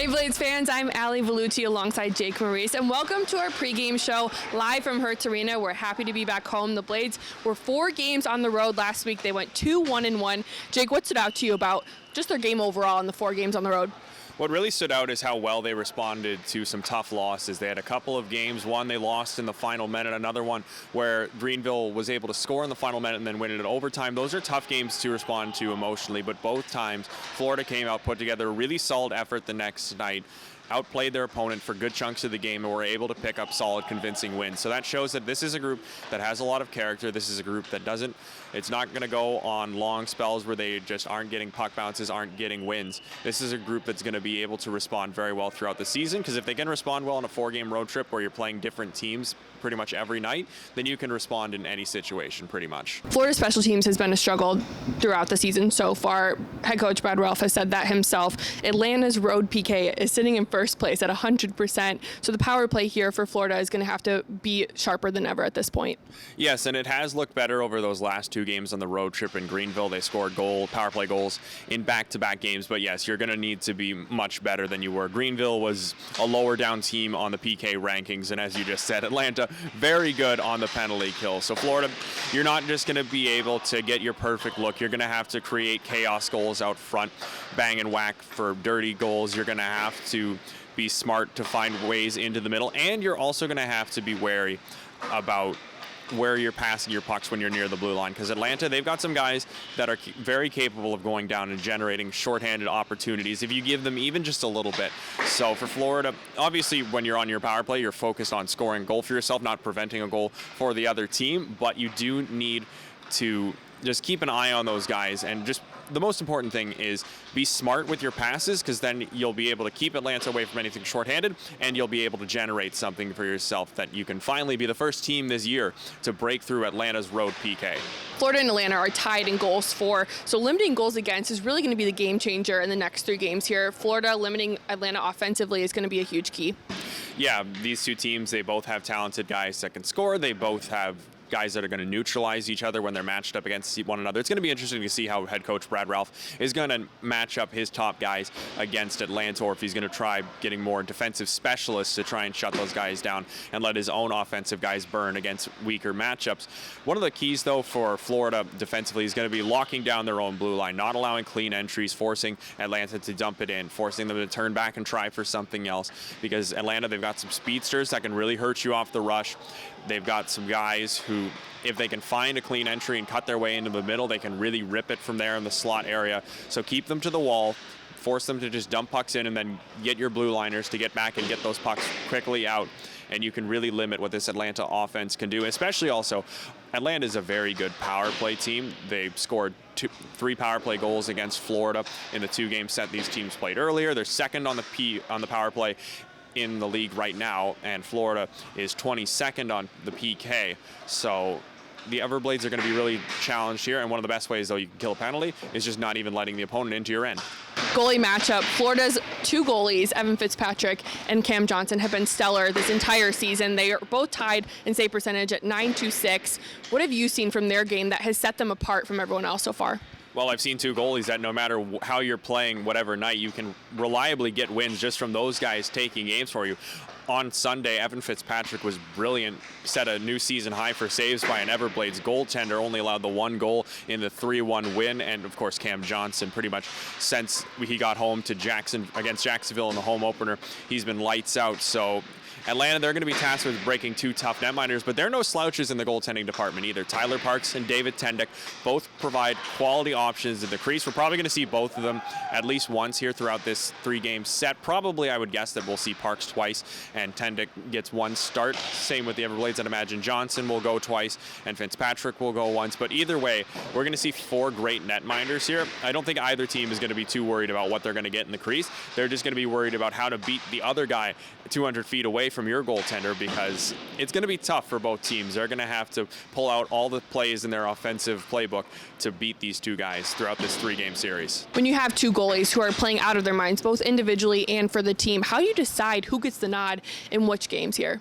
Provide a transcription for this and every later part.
Hey Blades fans, I'm Alli Vellucci alongside Jake Maurice, and welcome to our pregame show live from Hertz Arena. We're happy to be back home. The Blades were 4 games on the road last week. They went 2-1-1. Jake, what stood out to you about just their game overall in the 4 games on the road? What really stood out is how well they responded to some tough losses. They had a couple of games. One they lost in the final minute, another one where Greenville was able to score in the final minute and then win it in overtime. Those are tough games to respond to emotionally, but both times Florida came out, put together a really solid effort the next night, outplayed their opponent for good chunks of the game, and were able to pick up solid, convincing wins. So that shows that this is a group that has a lot of character. This is a group that it's not going to go on long spells where they just aren't getting puck bounces, aren't getting wins. This is a group that's going to be able to respond very well throughout the season, because if they can respond well on a 4-game road trip where you're playing different teams pretty much every night, then you can respond in any situation pretty much. Florida special teams has been a struggle throughout the season so far. Head coach Brad Ralph has said that himself. Atlanta's road PK is sitting in first place at 100%, so the power play here for Florida is going to have to be sharper than ever at this point. Yes, and it has looked better over those last 2 games on the road trip in Greenville. They scored power play goals in back-to-back games, but yes, you're going to need to be much better than you were. Greenville was a lower down team on the PK rankings, and as you just said, Atlanta very good on the penalty kill. So Florida, you're not just going to be able to get your perfect look. You're going to have to create chaos goals out front, bang and whack for dirty goals. You're going to have to be smart to find ways into the middle, and you're also going to have to be wary about where you're passing your pucks when you're near the blue line, because Atlanta, they've got some guys that are very capable of going down and generating shorthanded opportunities if you give them even just a little bit. So for Florida, obviously when you're on your power play, you're focused on scoring a goal for yourself, not preventing a goal for the other team, but you do need to just keep an eye on those guys, and just the most important thing is be smart with your passes, because then you'll be able to keep Atlanta away from anything shorthanded, and you'll be able to generate something for yourself that you can finally be the first team this year to break through Atlanta's road PK. Florida and Atlanta are tied in goals for, so limiting goals against is really going to be the game changer in the next 3 games here. Florida limiting Atlanta offensively is going to be a huge key. Yeah, these 2 teams, they both have talented guys that can score. They both have guys that are going to neutralize each other when they're matched up against one another. It's going to be interesting to see how head coach Brad Ralph is going to match up his top guys against Atlanta, or if he's going to try getting more defensive specialists to try and shut those guys down and let his own offensive guys burn against weaker matchups. One of the keys, though, for Florida defensively is going to be locking down their own blue line, not allowing clean entries, forcing Atlanta to dump it in, forcing them to turn back and try for something else, because Atlanta, they've got some speedsters that can really hurt you off the rush. They've got some guys who, if they can find a clean entry and cut their way into the middle, they can really rip it from there in the slot area. So keep them to the wall, force them to just dump pucks in, and then get your blue liners to get back and get those pucks quickly out. And you can really limit what this Atlanta offense can do, especially also, Atlanta is a very good power play team. They scored 3 power play goals against Florida in the 2 game set these teams played earlier. They're second on the power play in the league right now, and Florida is 22nd on the PK. So the Everblades are going to be really challenged here, and one of the best ways, though, you can kill a penalty is just not even letting the opponent into your end. Goalie matchup. Florida's 2 goalies, Evan Fitzpatrick and Cam Johnson, have been stellar this entire season. They are both tied in save percentage at .926. What have you seen from their game that has set them apart from everyone else so far? Well, I've seen 2 goalies that no matter how you're playing whatever night, you can reliably get wins just from those guys taking games for you. On Sunday, Evan Fitzpatrick was brilliant, set a new season high for saves by an Everblades goaltender, only allowed the 1 goal in the 3-1 win, and of course Cam Johnson, pretty much since he got home to against Jacksonville in the home opener, he's been lights out. So Atlanta, they're going to be tasked with breaking 2 tough netminders, but they're no slouches in the goaltending department either. Tyler Parks and David Tendick both provide quality options in the crease. We're probably going to see both of them at least once here throughout this 3-game set. Probably, I would guess that we'll see Parks twice and Tendick gets 1 start. Same with the Everblades. I'd imagine Johnson will go twice and Fitzpatrick will go once. But either way, we're going to see 4 great netminders here. I don't think either team is going to be too worried about what they're going to get in the crease. They're just going to be worried about how to beat the other guy 200 feet away from your goaltender, because it's going to be tough for both teams. They're going to have to pull out all the plays in their offensive playbook to beat these 2 guys throughout this 3-game series. When you have 2 goalies who are playing out of their minds, both individually and for the team, how do you decide who gets the nod in which games here?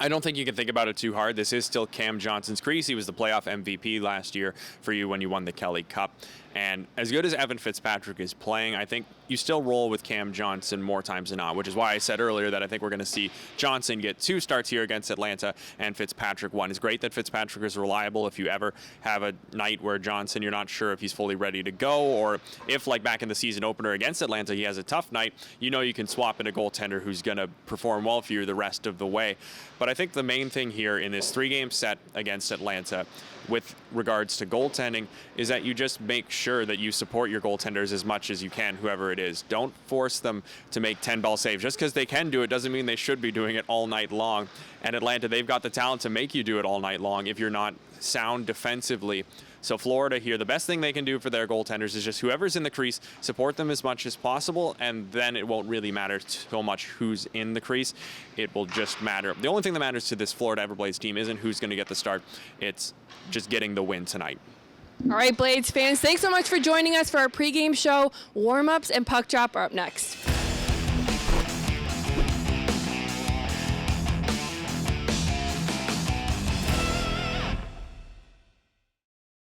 I don't think you can think about it too hard. This is still Cam Johnson's crease. He was the playoff MVP last year for you when you won the Kelly Cup. And as good as Evan Fitzpatrick is playing, I think you still roll with Cam Johnson more times than not, which is why I said earlier that I think we're going to see Johnson get 2 starts here against Atlanta and Fitzpatrick 1. It's great that Fitzpatrick is reliable. If you ever have a night where Johnson, you're not sure if he's fully ready to go, or if, like back in the season opener against Atlanta, he has a tough night, you know you can swap in a goaltender who's going to perform well for you the rest of the way. But I think the main thing here in this 3-game set against Atlanta with regards to goaltending is that you just make sure that you support your goaltenders as much as you can, whoever it is. Don't force them to make 10-ball saves. Just because they can do it doesn't mean they should be doing it all night long. And Atlanta, they've got the talent to make you do it all night long if you're not sound defensively. So Florida here, the best thing they can do for their goaltenders is just whoever's in the crease, support them as much as possible, and then it won't really matter so much who's in the crease. It will just matter. The only thing that matters to this Florida Everblades team isn't who's going to get the start. It's just getting the win tonight. All right, Blades fans, thanks so much for joining us for our pregame show. Warm-ups and puck drop are up next.